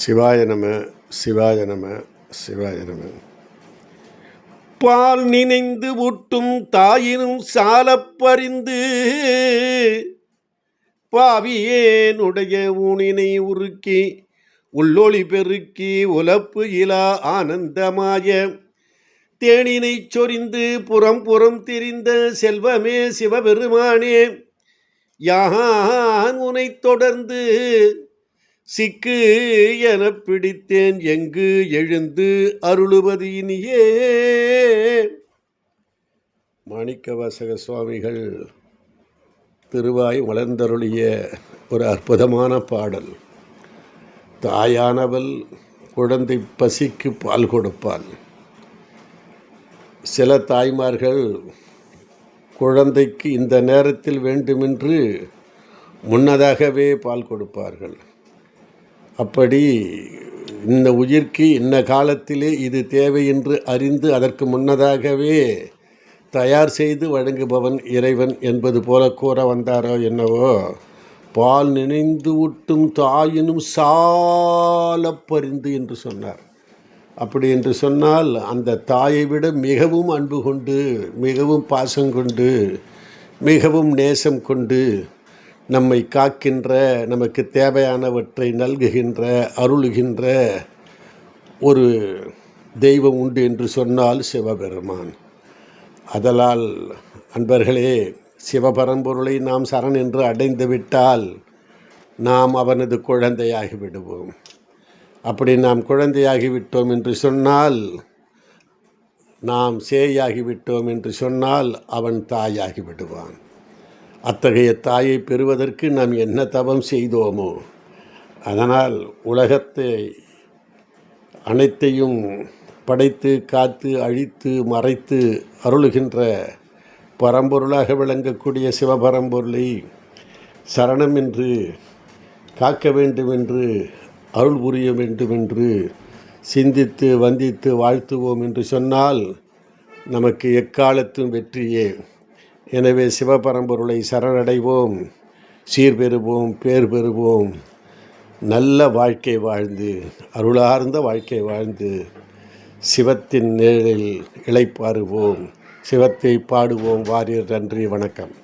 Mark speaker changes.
Speaker 1: சிவாய நம சிவாய நம சிவாய நம. பால் நினைந்து ஊட்டும் தாயினும் சாலப்பறிந்து பாவியேனுடைய ஊனினை உருக்கி உள்ளொளி பெருக்கி உலப்பு இலா ஆனந்தமாய தேனினை சொரிந்து புறம் புறம் திரிந்த செல்வமே சிவபெருமானே, யான் உனை தொடர்ந்து சிக்கு என பிடித்தேன் எங்கு எழுந்து அருளுவது இனியே. மாணிக்கவாசக சுவாமிகள் திருவாய் வளர்ந்தருளிய ஒரு அற்புதமான பாடல். தாயானவள் குழந்தை பசிக்கு பால் கொடுப்பாள். சில தாய்மார்கள் குழந்தைக்கு இந்த நேரத்தில் வேண்டுமென்று முன்னதாகவே பால் கொடுப்பார்கள். அப்படி இந்த உயிர்க்கு இன்ன காலத்திலே இது தேவை என்று அறிந்து அதற்கு முன்னதாகவே தயார் செய்து வழங்குபவன் இறைவன் என்பது போல கூற வந்தாரோ என்னவோ. பால் நினைந்து ஊட்டும் தாயினும் சாலப்பறிந்து என்று சொன்னார். அப்படி என்று சொன்னால் அந்த தாயை விட மிகவும் அன்பு கொண்டு, மிகவும் பாசம் கொண்டு, மிகவும் நேசம் கொண்டு நம்மை காக்கின்ற, நமக்கு தேவையானவற்றை நல்குகின்ற, அருளுகின்ற ஒரு தெய்வம் உண்டு என்று சொன்னால் சிவபெருமான். அதலால் அன்பர்களே, சிவபரம்பொருளை நாம் சரண் என்று அடைந்து விட்டால் நாம் அவனது குழந்தையாகி விடுவோம். அப்படி நாம் குழந்தையாகிவிட்டோம் என்று சொன்னால், நாம் சேயாகிவிட்டோம் என்று சொன்னால் அவன் தாயாகி விடுவான். அத்தகைய தாயை பெறுவதற்கு நாம் என்ன தவம் செய்தோமோ. அதனால் உலகத்தை அனைத்தையும் படைத்து காத்து அழித்து மறைத்து அருளுகின்ற பரம்பொருளாக விளங்கக்கூடிய சிவபரம்பொருளை சரணம் என்று காக்க வேண்டுமென்று, அருள் புரிய வேண்டுமென்று சிந்தித்து வந்தித்து வாழ்த்துவோம் என்று சொன்னால் நமக்கு எக்காலத்தும் வெற்றியே. எனவே சிவபரம்பொருளை சரணடைவோம், சீர்பெறுவோம், பேர் பெறுவோம், நல்ல வாழ்க்கை வாழ்ந்து, அருளார்ந்த வாழ்க்கை வாழ்ந்து சிவத்தின் நிழலில் இளைப்பாறுவோம், சிவத்தை பாடுவோம். வாரீர். நன்றி, வணக்கம்.